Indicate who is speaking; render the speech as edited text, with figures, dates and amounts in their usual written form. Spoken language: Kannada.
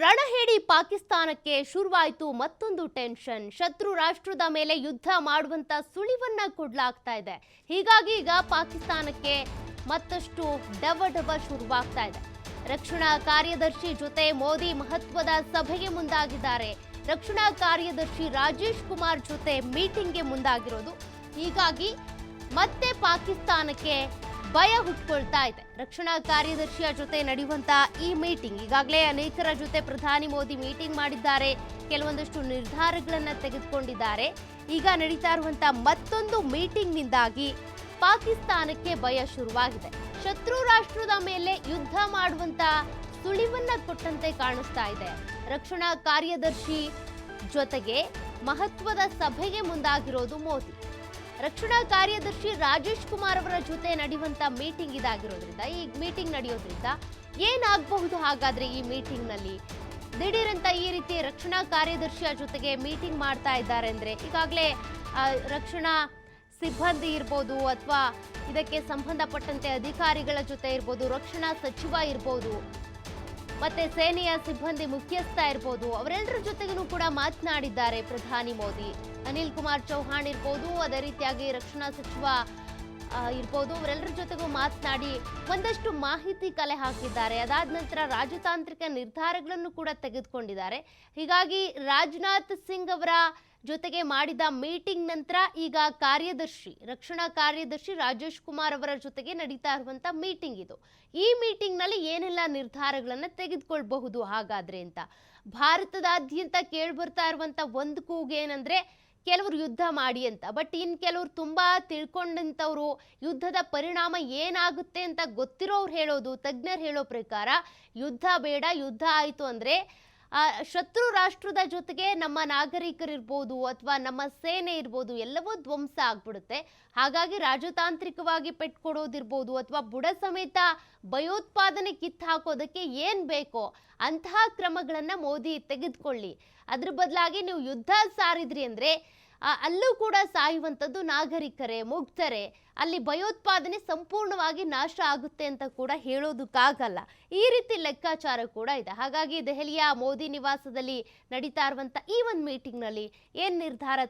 Speaker 1: ರಣಹೇಡಿ ಪಾಕಿಸ್ತಾನಕ್ಕೆ ಶುರುವಾಯಿತು ಮತ್ತೊಂದು ಟೆನ್ಷನ್. ಶತ್ರು ರಾಷ್ಟ್ರದ ಮೇಲೆ ಯುದ್ಧ ಮಾಡುವಂತ ಸುಳಿವನ್ನ ಕೊಡಲಾಗ್ತಾ ಇದೆ. ಹೀಗಾಗಿ ಈಗ ಪಾಕಿಸ್ತಾನಕ್ಕೆ ಮತ್ತಷ್ಟು ಡವ ಶುರುವಾಗ್ತಾ ಇದೆ. ರಕ್ಷಣಾ ಕಾರ್ಯದರ್ಶಿ ಜೊತೆ ಮೋದಿ ಮಹತ್ವದ ಸಭೆಗೆ ಮುಂದಾಗಿದ್ದಾರೆ. ರಕ್ಷಣಾ ಕಾರ್ಯದರ್ಶಿ ರಾಜೇಶ್ ಕುಮಾರ್ ಜೊತೆ ಮೀಟಿಂಗ್ಗೆ ಮುಂದಾಗಿರೋದು. ಹೀಗಾಗಿ ಮತ್ತೆ ಪಾಕಿಸ್ತಾನಕ್ಕೆ ಭಯ ಹುಟ್ಕೊಳ್ತಾ ಇದೆ. ರಕ್ಷಣಾ ಕಾರ್ಯದರ್ಶಿಯ ಜೊತೆ ನಡೆಯುವಂತ ಈ ಮೀಟಿಂಗ್ ಈಗಾಗಲೇ ಅನೇಕರ ಜೊತೆ ಪ್ರಧಾನಿ ಮೋದಿ ಮೀಟಿಂಗ್ ಮಾಡಿದ್ದಾರೆ, ಕೆಲವೊಂದಷ್ಟು ನಿರ್ಧಾರಗಳನ್ನ ತೆಗೆದುಕೊಂಡಿದ್ದಾರೆ. ಈಗ ನಡೀತಾ ಇರುವಂತ ಮತ್ತೊಂದು ಮೀಟಿಂಗ್ ನಿಂದಾಗಿ ಪಾಕಿಸ್ತಾನಕ್ಕೆ ಭಯ ಶುರುವಾಗಿದೆ. ಶತ್ರು ರಾಷ್ಟ್ರದ ಮೇಲೆ ಯುದ್ಧ ಮಾಡುವಂತ ಸುಳಿವನ್ನ ಕೊಟ್ಟಂತೆ ಕಾಣಿಸ್ತಾ ಇದೆ. ರಕ್ಷಣಾ ಕಾರ್ಯದರ್ಶಿ ಜೊತೆಗೆ ಮಹತ್ವದ ಸಭೆಗೆ ಮುಂದಾಗಿರೋದು ಮೋದಿ. ರಕ್ಷಣಾ ಕಾರ್ಯದರ್ಶಿ ರಾಜೇಶ್ ಕುಮಾರ್ ಅವರ ಜೊತೆ ನಡೆಯುವಂತ ಮೀಟಿಂಗ್ ಇದಾಗಿರೋದ್ರಿಂದ, ಈ ಮೀಟಿಂಗ್ ನಡೆಯೋದ್ರಿಂದ ಏನಾಗಬಹುದು ಹಾಗಾದ್ರೆ ಈ ಮೀಟಿಂಗ್ ನಲ್ಲಿ ದಿಢೀರಂತ ಈ ರೀತಿ ರಕ್ಷಣಾ ಕಾರ್ಯದರ್ಶಿಯ ಜೊತೆಗೆ ಮೀಟಿಂಗ್ ಮಾಡ್ತಾ ಇದ್ದಾರೆ ಅಂದ್ರೆ, ಈಗಾಗಲೇ ರಕ್ಷಣಾ ಸಿಬ್ಬಂದಿ ಇರ್ಬೋದು ಅಥವಾ ಇದಕ್ಕೆ ಸಂಬಂಧಪಟ್ಟಂತೆ ಅಧಿಕಾರಿಗಳ ಜೊತೆ ಇರ್ಬೋದು, ರಕ್ಷಣಾ ಸಚಿವ ಇರ್ಬೋದು, ಮತ್ತೆ ಸೇನೆಯ ಸಿಬ್ಬಂದಿ ಮುಖ್ಯಸ್ಥ ಇರ್ಬೋದು, ಅವರೆಲ್ಲರ ಜೊತೆಗೂ ಕೂಡ ಮಾತನಾಡಿದ್ದಾರೆ ಪ್ರಧಾನಿ ಮೋದಿ. ಅನಿಲ್ ಕುಮಾರ್ ಚೌಹಾಣ್ ಇರ್ಬೋದು, ಅದೇ ರೀತಿಯಾಗಿ ರಕ್ಷಣಾ ಸಚಿವ ಇರ್ಬೋದು, ಅವರೆಲ್ಲರ ಜೊತೆಗೂ ಮಾತನಾಡಿ ಒಂದಷ್ಟು ಮಾಹಿತಿ ಕಲೆ ಹಾಕಿದ್ದಾರೆ. ಅದಾದ ನಂತರ ರಾಜತಾಂತ್ರಿಕ ನಿರ್ಧಾರಗಳನ್ನು ಕೂಡ ತೆಗೆದುಕೊಂಡಿದ್ದಾರೆ. ಹೀಗಾಗಿ ರಾಜನಾಥ್ ಸಿಂಗ್ ಅವರ ಜೊತೆಗೆ ಮಾಡಿದ ಮೀಟಿಂಗ್ ನಂತರ ಈಗ ರಕ್ಷಣಾ ಕಾರ್ಯದರ್ಶಿ ರಾಜೇಶ್ ಕುಮಾರ್ ಅವರ ಜೊತೆಗೆ ನಡೀತಾ ಇರುವಂತ ಮೀಟಿಂಗ್ ಇದು. ಈ ಮೀಟಿಂಗ್ ನಲ್ಲಿ ಏನೆಲ್ಲ ನಿರ್ಧಾರಗಳನ್ನ ತೆಗೆದುಕೊಳ್ಬಹುದು ಹಾಗಾದ್ರೆ ಅಂತ ಭಾರತದಾದ್ಯಂತ ಕೇಳ್ಬರ್ತಾ ಇರುವಂತ ಒಂದು ಕೂಗೇನಂದ್ರೆ, ಕೆಲವರು ಯುದ್ಧ ಮಾಡಿ ಅಂತ. ಬಟ್ ಇನ್ ಕೆಲವರು ತುಂಬಾ ತಿಳ್ಕೊಂಡಂತವ್ರು ಯುದ್ಧದ ಪರಿಣಾಮ ಏನಾಗುತ್ತೆ ಅಂತ ಗೊತ್ತಿರೋರು ಹೇಳೋದು, ತಜ್ಞರು ಹೇಳೋ ಪ್ರಕಾರ ಯುದ್ಧ ಬೇಡ, ಯುದ್ಧ ಆಯ್ತು ಅಂದ್ರೆ ಶತ್ರು ರಾಷ್ಟ್ರದ ಜೊತೆಗೆ ನಮ್ಮ ನಾಗರಿಕರಿರ್ಬೋದು ಅಥವಾ ನಮ್ಮ ಸೇನೆ ಇರ್ಬೋದು ಎಲ್ಲವೂ ಧ್ವಂಸ ಆಗ್ಬಿಡುತ್ತೆ. ಹಾಗಾಗಿ ರಾಜತಾಂತ್ರಿಕವಾಗಿ ಪೆಟ್ಕೊಡೋದಿರ್ಬೋದು ಅಥವಾ ಬುಡ ಸಮೇತ ಭಯೋತ್ಪಾದನೆ ಕಿತ್ತು ಹಾಕೋದಕ್ಕೆ ಏನ್ ಬೇಕೋ ಅಂತಹ ಕ್ರಮಗಳನ್ನ ಮೋದಿ ತೆಗೆದುಕೊಳ್ಳಿ. ಅದ್ರ ಬದಲಾಗಿ ನೀವು ಯುದ್ಧ ಸಾರಿದ್ರಿ ಅಂದ್ರೆ ಅಲ್ಲೂ ಕೂಡ ಸಾಯುವಂಥದ್ದು ನಾಗರಿಕರೇ, ಮುಗ್ಧರೇ, ಅಲ್ಲಿ ಭಯೋತ್ಪಾದನೆ ಸಂಪೂರ್ಣವಾಗಿ ನಾಶ ಆಗುತ್ತೆ ಅಂತ ಕೂಡ ಹೇಳೋದಕ್ಕಾಗಲ್ಲ. ಈ ರೀತಿ ಲೆಕ್ಕಾಚಾರ ಕೂಡ ಇದೆ. ಹಾಗಾಗಿ ದೆಹಲಿಯ ಮೋದಿ ನಿವಾಸದಲ್ಲಿ ನಡೀತಾ ಇರುವಂತ ಈ ಒಂದು ಮೀಟಿಂಗ್ ನಲ್ಲಿ ಏನ್ ನಿರ್ಧಾರ